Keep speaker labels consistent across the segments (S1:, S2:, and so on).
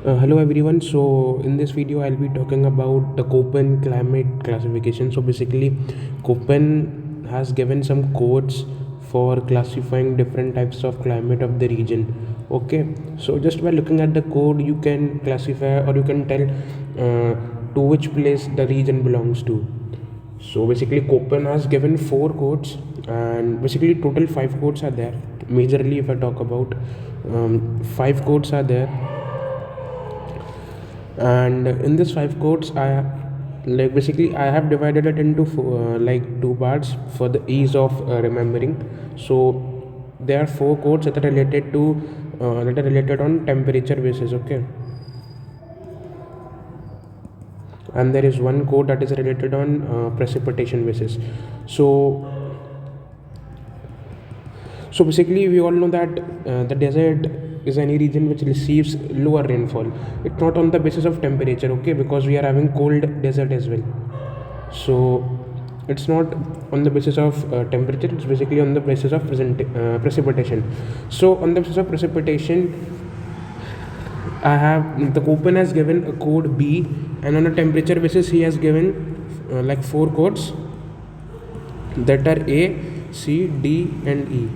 S1: Hello everyone. So in this video I'll be talking about the Köppen climate classification. So basically Köppen has given some codes for classifying different types of climate of the region. Okay, so just by looking at the code you can classify or you can tell to which place the region belongs to. So basically Köppen has given 4 codes, and basically total 5 codes are there. Majorly if I talk about 5 codes are there, and in this 5 codes I have divided it into like 2 parts for the ease of remembering. So there are 4 codes that are related to that are related on temperature basis. Okay, and there is one code that is related on precipitation basis. So basically we all know that the desert is any region which receives lower rainfall. It's not on the basis of temperature, okay, because we are having cold desert as well. So it's not on the basis of temperature, it's basically on the basis of precipitation. So on the basis of precipitation, I have the Köppen has given a code B, and on a temperature basis he has given like 4 codes that are A, C, D, and E.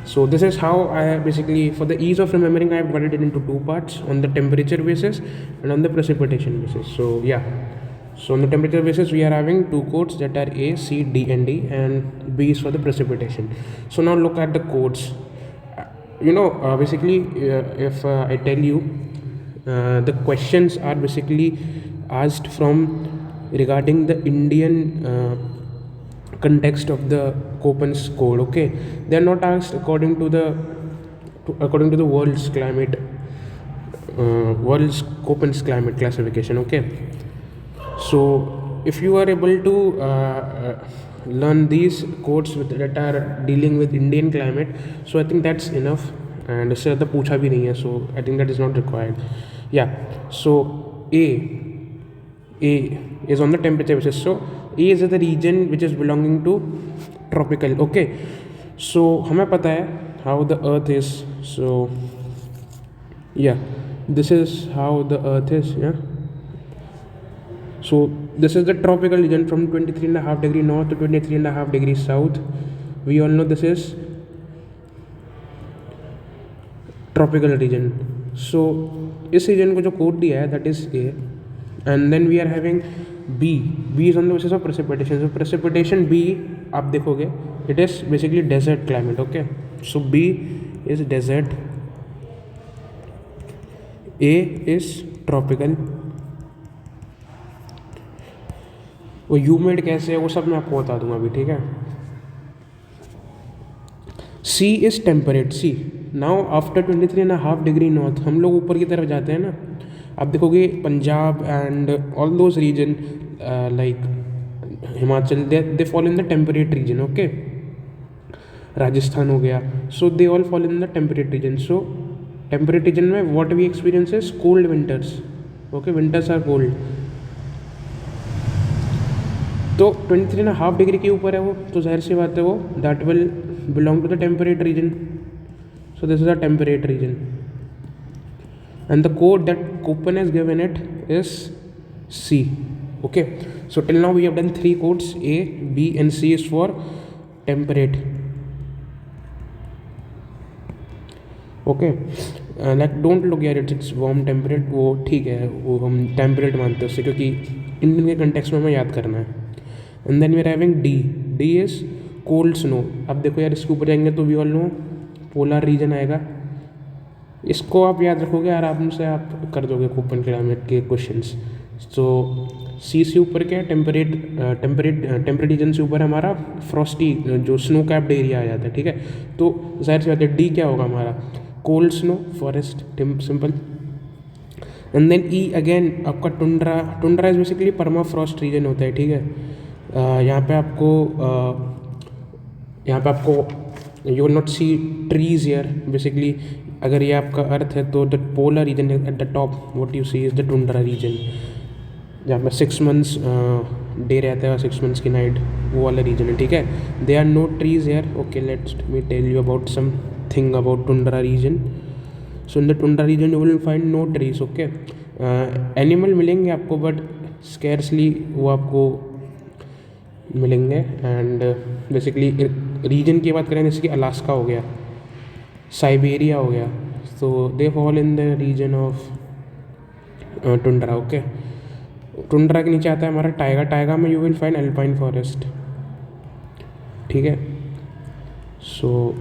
S1: So this is how I basically, for the ease of remembering, I have divided it into 2 parts, on the temperature basis and on the precipitation basis. So yeah, so on the temperature basis we are having 2 codes that are A, C, D, and D, and B is for the precipitation. So now look at the codes. Basically if I tell you, the questions are basically asked from regarding the Indian context of the Köppen's code. Okay, they are not asked according to the world's climate, world's Köppen's climate classification. Okay, so if you are able to learn these codes that are dealing with Indian climate, so I think that's enough, and इससे ज़्यादा पूछा भी नहीं है, so I think that is not required. Yeah, so A is on the temperature basis. So A is the region which is belonging to tropical. Okay, so हमें पता है how the earth is. So yeah, this is how the earth is. Yeah, so this is the tropical region from 23.5 degree north to 23.5 degrees south. We all know this is tropical region. So इस region को जो code दिया है that is A, and then we are having B. B is on the basis of precipitation. So precipitation B आप देखोगे it is basically desert climate. Okay, so B is desert, A is tropical. वो humid कैसे है वो सब मैं आपको बता दूंगा अभी, ठीक है. C is temperate. See now after 23.5 degree north हम लोग ऊपर की तरफ जाते हैं ना, आप देखोगे Punjab and all those region like Himachal, they fall in the temperate region. Okay, Rajasthan हो गया, so they all fall in the temperate region. So temperate region में what we experience is cold winters. Okay, winters are cold. तो 23.5 degree के ऊपर है वो, तो जाहिर सी बात है वो that will belong to the temperate region. So this is a temperate region, and the code that Köppen has given it is C. Okay, so till now we have done 3 codes. A, B and C is for temperate. Okay, like don't look here, it's warm temperate, वो ठीक है, वो हम temperate मानते हैं उससे, क्योंकि Indian के कंटेक्स्ट में हमें याद करना है. And then we are having D. D is cold snow. अब देखो यार, इसके ऊपर जाएंगे तो we all know polar region आएगा. इसको आप याद रखोगे आराम से, आप कर दोगे Köppen क्लाइमेट के क्वेश्चंस. तो सी से ऊपर क्या है, टेम्परेट रीजन से ऊपर हमारा फ्रॉस्टी जो स्नो कैप्ड एरिया आ जाता है, ठीक है. तो जाहिर सी बात है डी क्या होगा हमारा, cold snow forest, simple. And then E again आपका tundra. Tundra is basically permafrost region होता है, ठीक है. यहाँ पे आपको you will not see trees here. Basically अगर ये आपका अर्थ है तो the polar region at the top what you see is the tundra region, जहाँ पे 6 months डे रहता है और 6 months की नाइट, वो वाला रीजन है, ठीक है. They are no trees here. Okay, let's me tell you about something about tundra region. So in the tundra region you will find no trees, okay. Animal मिलेंगे आपको बट स्केर्सली वो आपको मिलेंगे। एंड बेसिकली रीजन की बात करें जैसे कि अलास्का हो गया, साइबेरिया हो गया, तो they fall in the region of tundra, okay. Tundra के नीचे आता है हमारा टाइगा, टाइगा में you will find alpine forest, ठीक है। सो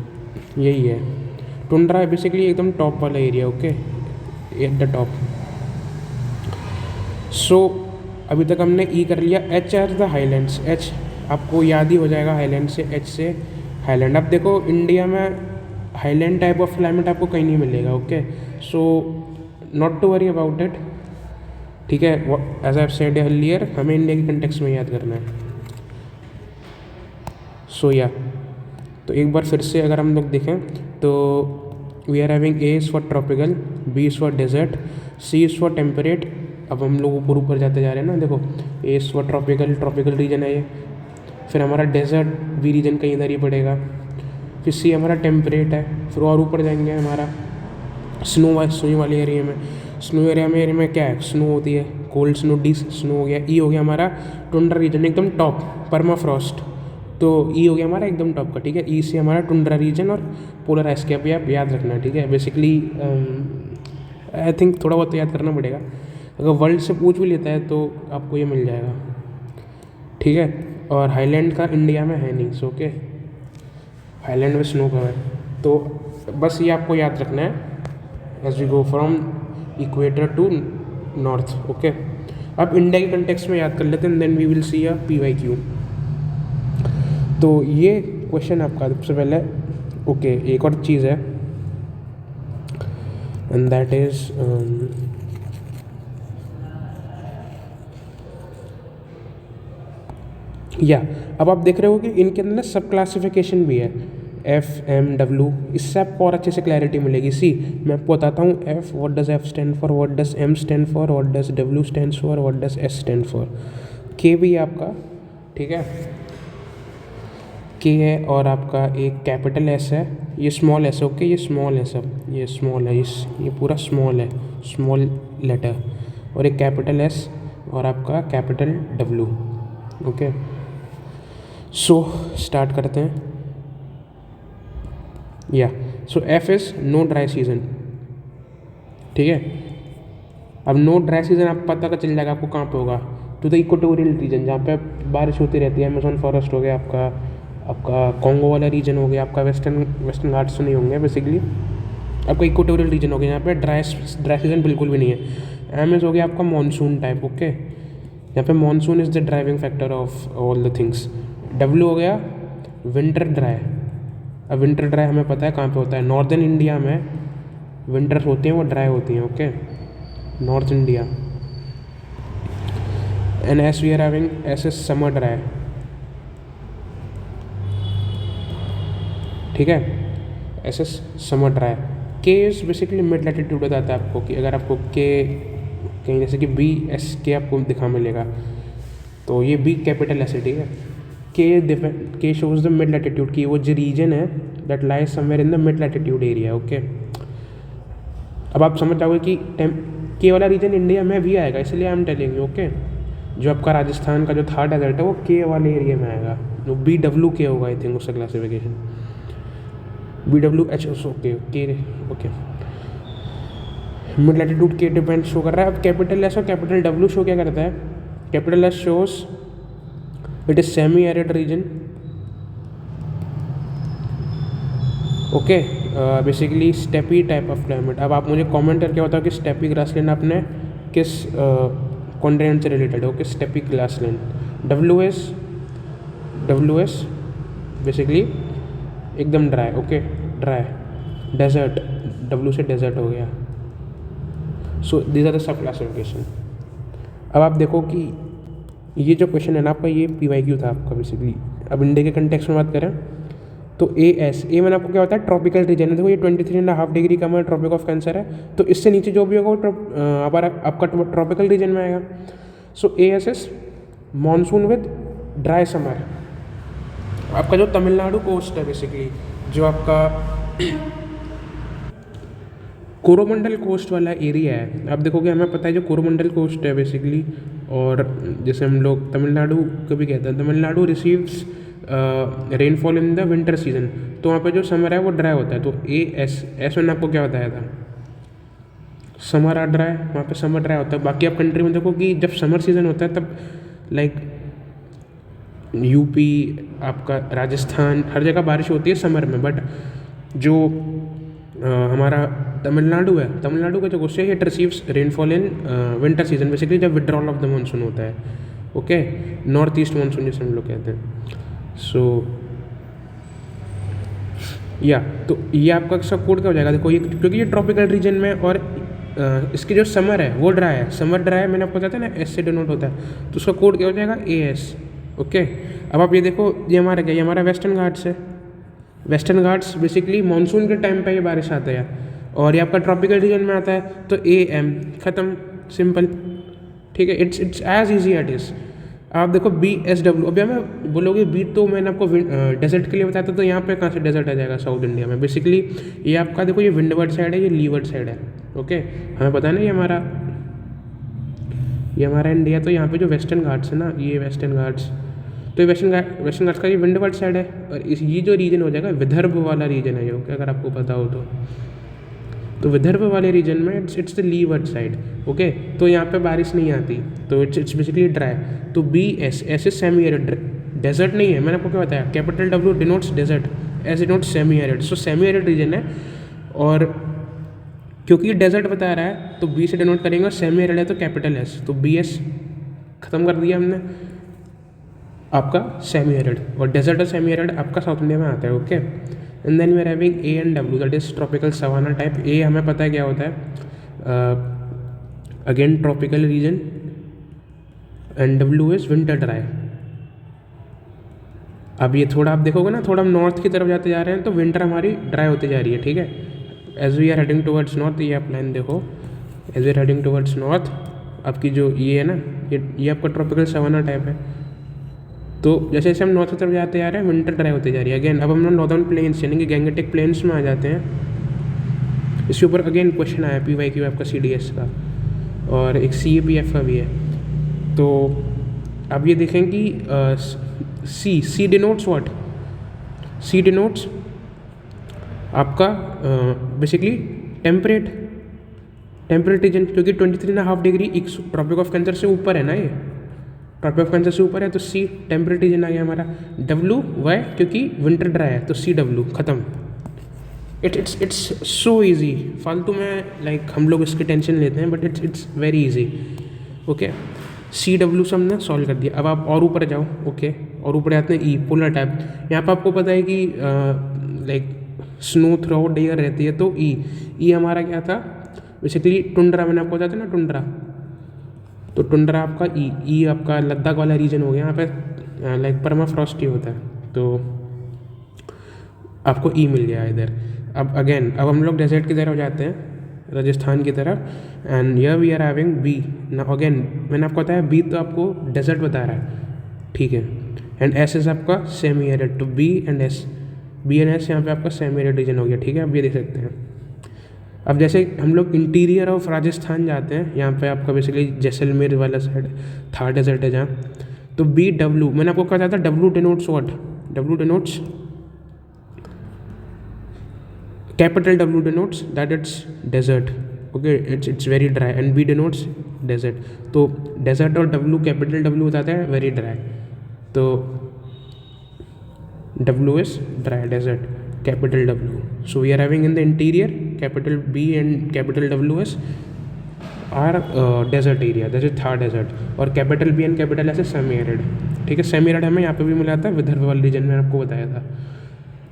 S1: यही है टुंड्रा, बेसिकली एकदम टॉप वाला area, okay, at the top. So अभी तक हमने ई कर लिया। H R the highlands, H आपको याद ही हो जाएगा हाईलैंड से, एच से हाईलैंड। अब देखो इंडिया में हाईलैंड टाइप ऑफ क्लाइमेट आपको कहीं नहीं मिलेगा, okay. So not to worry about it, ठीक है। As I have said earlier, हमें इंडिया के कंटेक्स्ट में याद करना है। सो या तो एक बार फिर से अगर हम लोग देखें तो we are having A is for tropical, B is for desert, C is for temperate. अब हम लोग ऊपर ऊपर जाते जा रहे हैं ना, देखो ए is for tropical, tropical region है ये। फिर हमारा डेजर्ट भी रीजन कहीं इधर ही पड़ेगा। फिर सी हमारा टेम्परेट है। फिर और ऊपर जाएंगे हमारा स्नो वाले एरिया में। स्नो एरिया में क्या है, स्नो होती है, कोल्ड स्नो, डी स्नो हो गया। ई हो गया हमारा टुंड्रा रीजन एकदम टॉप, परमाफ्रॉस्ट। तो ई हो गया हमारा एकदम टॉप का, ठीक है। ई से हमारा टुंड्रा रीजन और पोलर आइसकैप भी आप याद रखना, ठीक है। बेसिकली आई थिंक थोड़ा बहुत तो याद करना पड़ेगा। अगर वर्ल्ड से पूछ भी लेता है तो आपको ये मिल जाएगा, ठीक है। और हाईलैंड का इंडिया में है नहीं, सो ओके, हाईलैंड में स्नो कवर है। तो बस ये आपको याद रखना है as we go from equator to north, okay. अब इंडिया के कंटेक्स्ट में याद कर लेते हैं, then we will see a PYQ। तो ये क्वेश्चन आपका सबसे पहले, ओके। एक और चीज़ है एंड दैट इज़ या अब आप देख रहे हो कि इनके अंदर सब क्लासिफिकेशन भी है, FMW। इससे आपको और अच्छे से क्लैरिटी मिलेगी। सी मैं आपको बताता हूँ, F what does F stand for, what does M stand for, what does W stand for, what does S stand for. K भी है आपका, ठीक है, K है। और आपका एक कैपिटल S है, ये स्मॉल S है, ओके। ये स्मॉल है सब, ये स्मॉल है, ये पूरा स्मॉल है, स्मॉल लेटर। और एक कैपिटल S और आपका capital W, okay. So start करते हैं। या so F is no dry season, ठीक है। अब नो ड्राई सीजन आप पता का चल जाएगा आपको कहाँ पे होगा, टू द इक्वेटोरियल रीजन, जहाँ पे बारिश होती रहती है। अमेजोन फॉरेस्ट हो गया आपका कॉन्गो वाला रीजन हो गया, आपका वेस्टर्न घाट्स नहीं होंगे बेसिकली, आपका इक्वेटोरियल रीजन हो गया, यहाँ पे ड्राई सीजन बिल्कुल भी नहीं है। एम इज़ हो गया आपका मानसून टाइप, ओके। यहाँ पे monsoon is the driving factor of all the things. W हो गया विंटर ड्राई। अब विंटर ड्राई हमें पता है कहाँ पे होता है, नॉर्दर्न इंडिया में विंटर्स होते हैं वो ड्राई होती हैं, okay, north India. And S we are having S is summer dry, ठीक है, S is summer dry. K is basically mid latitude बताता है आपको कि अगर आपको के कहीं जैसे कि BSK आपको दिखा मिलेगा तो ये B कैपिटल ऐसे, ठीक है। के शोज द मिड लैटिट्यूड की वो जो रीजन है that lies somewhere in the mid latitude area, okay. अब आप समझ जाओगे कि के वाला रीजन इंडिया में भी आएगा, इसलिए I am telling you, okay. जो आपका राजस्थान का जो था डेजर्ट है वो के वाले एरिया में आएगा, जो BWK होगा आई थिंक उसका classification, BWH, okay. Mid latitude के डिपेंड शो कर रहा है। अब कैपिटल एस और कैपिटल W शो क्या करता है, capital S shows it is semi arid reason, okay, basically steppe type of climate. अब आप मुझे कमेंट करके बताओ कि स्टेपी ग्रासलैंड आपने किस कॉन्टिनेंट से रिलेटेड हो, किस steppe grassland. W S basically एकदम dry, okay, dry. Desert, W से डेजर्ट हो गया। So these are the subclassification. अब आप देखो कि ये जो क्वेश्चन है ना आपका, ये PYQ था आपका बेसिकली। अब इंडिया के कंटेक्स्ट में बात करें तो ए मैंने आपको क्या होता है, ट्रॉपिकल रीजन है। देखो ये 23.5 डिग्री का हमारा ट्रॉपिक ऑफ कैंसर है, तो इससे नीचे जो भी होगा वो आपका ट्रॉपिकल रीजन में आएगा। सो AS is monsoon with dry summer. आपका जो तमिलनाडु कोस्ट है बेसिकली, जो आपका कोरोमंडल कोस्ट वाला एरिया है, आप देखोगे हमें पता है जो कोरोमंडल कोस्ट है बेसिकली, और जैसे हम लोग तमिलनाडु को भी कहते हैं, Tamil Nadu receives rainfall in the winter season, तो वहाँ पे जो समर है वो ड्राई होता है। तो एस मैंने आपको क्या बताया था, समर आ ड्राई, वहाँ पे समर ड्राई होता है। बाकी आप कंट्री में देखो कि जब समर सीज़न होता है तब लाइक यूपी, आपका राजस्थान, हर जगह बारिश होती है समर में। बट जो हमारा तमिलनाडु है, तमिलनाडु का जो कोस्ट है it receives rainfall in winter season, basically जब विड्रॉल ऑफ द मानसून होता है। ओके, नॉर्थ ईस्ट मानसून जिसे हम लोग कहते हैं। सो या तो ये आपका सब कोड क्या हो जाएगा, देखो ये क्योंकि ये ट्रॉपिकल रीजन में, और इसकी जो समर है वो ड्राई है, समर ड्राई है, मैंने आपको बताया था ना एस से डिनोट होता है, तो उसका कोड क्या हो जाएगा AS। ओके, अब आप ये देखो ये हमारा क्या, ये हमारा वेस्टर्न घाट्स है। वेस्टर्न घाट्स बेसिकली मानसून के टाइम पे ये बारिश आता है, और ये आपका ट्रॉपिकल रीजन में आता है, तो AM ख़त्म, सिंपल, ठीक है। It's as easy at is. आप देखो BSW, अभी हमें बोलोगे बी, तो मैंने आपको डेजर्ट के लिए बताया था, तो यहाँ पे कहाँ से डेजर्ट आ जाएगा साउथ इंडिया में। बेसिकली ये आपका देखो ये विंडवर्ड साइड है, ये लीवर्ड साइड है। ओके, हमें पता है ना ये हमारा इंडिया, तो यहाँ पे जो वेस्टर्न घाट्स है ना, ये वेस्टर्न घाट्स, तो ये वेस्टर्न घाट्स का ये विंडवर्ड साइड है, और ये जो रीजन हो जाएगा विदर्भ वाला रीजन है, जो अगर आपको पता हो तो विदर्भ वाले रीजन में it's the leeward side. Okay, तो यहाँ पे बारिश नहीं आती, तो इट्स बेसिकली ड्राई। तो BS ऐसे सेमी एरिड, डेजर्ट नहीं है, मैंने आपको क्या बताया, capital W denotes desert, S denotes semi arid, so semi arid region है। और क्योंकि ये डेजर्ट बता रहा है तो B से डिनोट करेंगे, और सेमी एरिड है तो कैपिटल S, तो BS ख़त्म कर दिया हमने आपका सेमी एरिड, और डेजर्ट और सेमी एरिड आपका साउथ इंडिया में आता है। Okay, and then we are having A and W, that is tropical savanna type. A हमें पता है क्या होता है, again tropical region, and W is winter dry. अब ये थोड़ा आप देखोगे ना, थोड़ा हम नॉर्थ की तरफ जाते जा रहे हैं, तो विंटर हमारी ड्राई होती जा रही है, ठीक है। As we are heading towards north, ये आप लाइन देखो, as we are heading towards north, आपकी जो ये है ना, ये आपका ट्रॉपिकल सवाना टाइप है। तो जैसे जैसे हम नॉर्थ की तरफ जाते जा रहे हैं, विंटर ड्राई होती जा रही है। अगेन अब हम लोग नॉर्दर्न प्लेन्स यानी कि गैंगेटिक प्लेन्स में आ जाते हैं। इसके ऊपर अगेन क्वेश्चन आया PYQ आपका CDS का, और एक CAPF का भी है। तो अब ये देखें कि C denotes what, C denotes आपका बेसिकली टेम्परेट रीजन, क्योंकि 23.5 डिग्री ट्रॉपिक ऑफ कैंसर से ऊपर है ना, ये ट्रॉपिक ऑफ कैंसर से ऊपर है, तो C टेम्परेट रीजन आ गया हमारा। W वाई, क्योंकि विंटर ड्राई है, तो CW ख़त्म। इट्स सो ईजी, फालतू में लाइक हम लोग इसकी टेंशन लेते हैं, but it's very easy. Okay, CW से हमने सॉल्व कर दिया। अब आप और ऊपर जाओ, ओके, और ऊपर आते हैं E, पोलर टाइप। यहाँ पर आपको पता है कि like snow through out year रहती है, तो E हमारा क्या था, बेसिकली टुंड्रा, मैंने आपको बताया था ना टुंड्रा, तो टुंड्रा आपका E आपका लद्दाख वाला रीजन हो गया। यहाँ पे लाइक परमाफ्रॉस्ट ही होता है, तो आपको E मिल गया इधर। अब अब हम लोग डेजर्ट की तरफ जाते हैं, राजस्थान की तरफ, and here we are having B। Now again मैंने आपको बताया B तो आपको डेजर्ट बता रहा है, ठीक है, एंड S इज आपका सेमी एरिड, तो B एंड S यहाँ पे आपका सेमी एरिड रीजन हो गया, ठीक है। अब ये देख सकते हैं। अब जैसे हम लोग इंटीरियर ऑफ राजस्थान जाते हैं, यहाँ पे आपका बेसिकली जैसलमेर वाला साइड थार डेजर्ट है जहाँ, तो BW मैंने आपको कहा था W denotes what, W denotes capital W denotes that it's desert. Okay, it's very dry, and B denotes desert. तो डेजर्ट और W कैपिटल W बताता है वेरी ड्राई, तो W is dry desert, capital W. So we are having in the interior capital B and capital W is our desert area, that is Thar desert, और capital B and capital S is semi arid, ठीक है। Semi arid हमें यहाँ पे भी मिला था, विदर्भ वाले रीजन में आपको बताया था।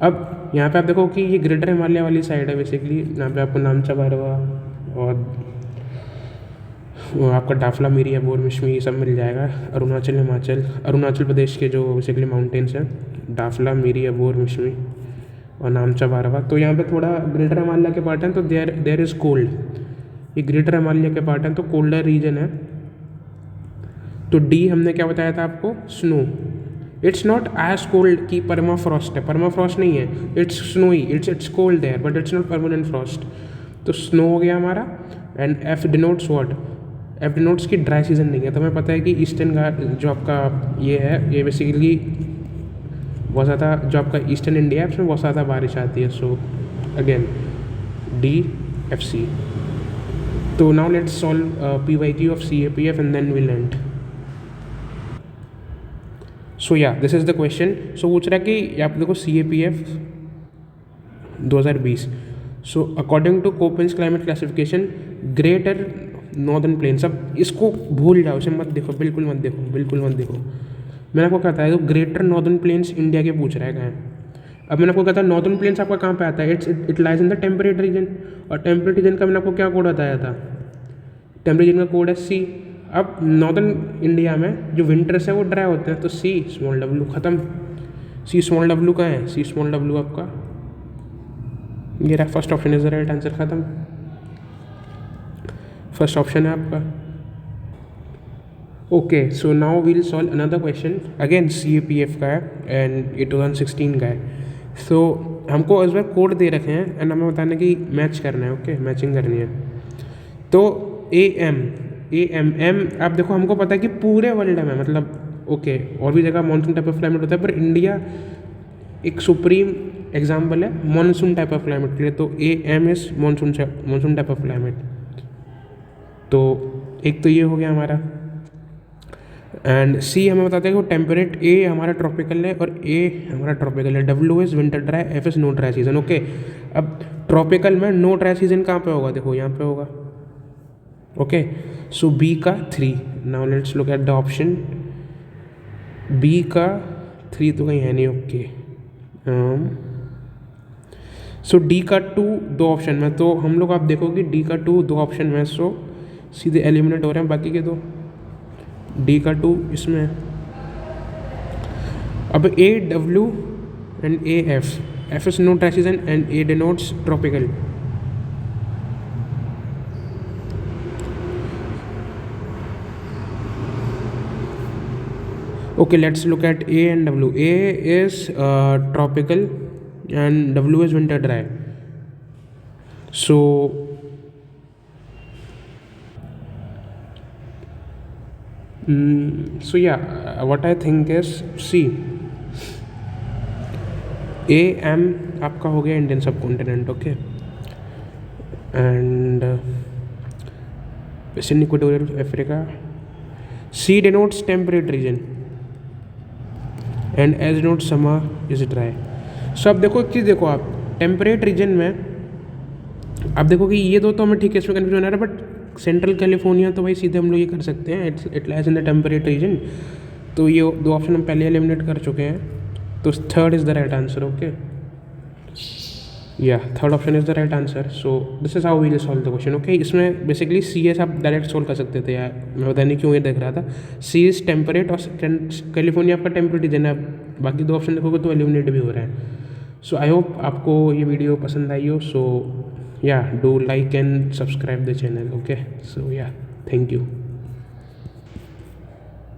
S1: अब यहाँ पे आप देखो कि ये ग्रेटर हिमालय वाली साइड है, बेसिकली यहाँ पे आपको नामचा भैरवा और आपका डाफला मिरी अबोर मिश्मी ये सब मिल जाएगा। अरुणाचल प्रदेश के जो बेसिकली माउंटेन्स हैं, डाफला मिरी अबोर मिश्मी और नामचा बारवा। तो यहाँ पे थोड़ा ग्रेटर हिमालय के पार्ट हैं, तो देयर इज़ कोल्ड, ये ग्रेटर हिमालय के पार्ट हैं, तो कोल्डर रीजन है। तो D हमने क्या बताया था आपको, snow. It's not as cold की परमाफ्रॉस्ट है, परमाफ्रॉस्ट नहीं है, it's snowy, it's cold there but it's not permanent frost. तो स्नो हो गया हमारा। And F denotes what, F denotes की ड्राई सीजन नहीं है। तो हमें पता है कि ईस्टर्न घाट जो आपका ये है, ये बेसिकली बहुत ज़्यादा, जो आपका ईस्टर्न इंडिया है उसमें बहुत ज़्यादा बारिश आती है। So again D F C. तो now let's solve PYQ of CAPF and then will end. So yeah this is the question. So पूछ रहा है कि आप देखो CAPF 2020। So according to Koppen's climate classification greater northern plains. अब इसको भूल जाओ, इसे मत देखो, बिल्कुल मत देखो, बिल्कुल मत देखो। मैंने आपको कहता है तो ग्रेटर नॉर्दर्न प्लेन्स इंडिया के पूछ रहा है कहाँ है। अब मैंने आपको कहता है नॉर्दर्न प्लेन्स आपका कहाँ पे आता है, it lies in the temperate reason. और टेम्परेट रीजन का मैंने आपको क्या कोड बताया था, टेम्परेट रीजन का कोड है C। अब नॉर्दर्न इंडिया में जो विंटर्स है वो ड्राई होते हैं, तो C स्मॉल w ख़त्म। C स्मॉल w कहाँ है, C स्मॉल w आपका ये रहा, first option is the right answer, ख़त्म। फर्स्ट ऑप्शन है आपका। Okay, so now we'll solve another question, again CAPF का है एंड ये 2016 का है। सो हमको इस बार कोड दे रखे हैं एंड हमें बताना कि मैच करना है। ओके, मैचिंग करनी है। तो AM आप देखो, हमको पता है कि पूरे वर्ल्ड में, मतलब ओके और भी जगह मानसून टाइप ऑफ क्लाइमेट होता है, पर इंडिया एक सुप्रीम एग्जाम्पल है मानसून टाइप ऑफ क्लाइमेट के लिए। तो AM is monsoon type of climate. तो एक तो ये हो गया हमारा। एंड C हमें बताते हैं कि वो टेम्परेट, A हमारा ट्रॉपिकल है और A हमारा ट्रॉपिकल है। W is winter dry, F is no dry season. Okay, अब ट्रॉपिकल में नो ड्राई सीजन कहाँ पे होगा, देखो यहाँ पे होगा। ओके, सो B का 3। Now let's look at the option. B का 3 तो कहीं है नहीं। ओके, सो D का 2 2 ऑप्शन में, तो हम लोग आप देखो कि D का 2 2 ऑप्शन में, सो सीधे एलिमिनेट हो रहे हैं बाकी के दो। D का 2 इसमें। अब AW and AF, F is no dry season and A denotes tropical. Okay, let's look at A and W. A is tropical and W is winter dry. So what I think is C, AM आपका हो गया Indian subcontinent. Okay, and western equatorial Africa. C denotes temperate region and as note summer is dry. So अब देखो एक चीज़ देखो, आप temperate region में आप देखो कि ये दो तो हमें ठीक है, इसमें कन्फ्यूजन आ रहा है, बट सेंट्रल कैलिफोर्निया तो भाई सीधे हम लोग ये कर सकते हैं, it lies in the temperate reason. तो ये दो ऑप्शन हम पहले एलिमिनेट कर चुके हैं, तो third is the right answer. Okay, yeah third option is the right answer. So this is how we will solve the question. Okay, इसमें बेसिकली CS आप डायरेक्ट सॉल्व कर सकते थे यार, मैं पता नहीं क्यों ये देख रहा था। C इज टेम्परेट और कैलिफोर्निया आपका टेम्परेट रीजन है। बाकी दो ऑप्शन देखोगे तो एलिमिनेट भी हो रहे हैं। सो आई होप आपको ये वीडियो पसंद आई हो। So yeah do like and subscribe the channel. Okay, so yeah thank you.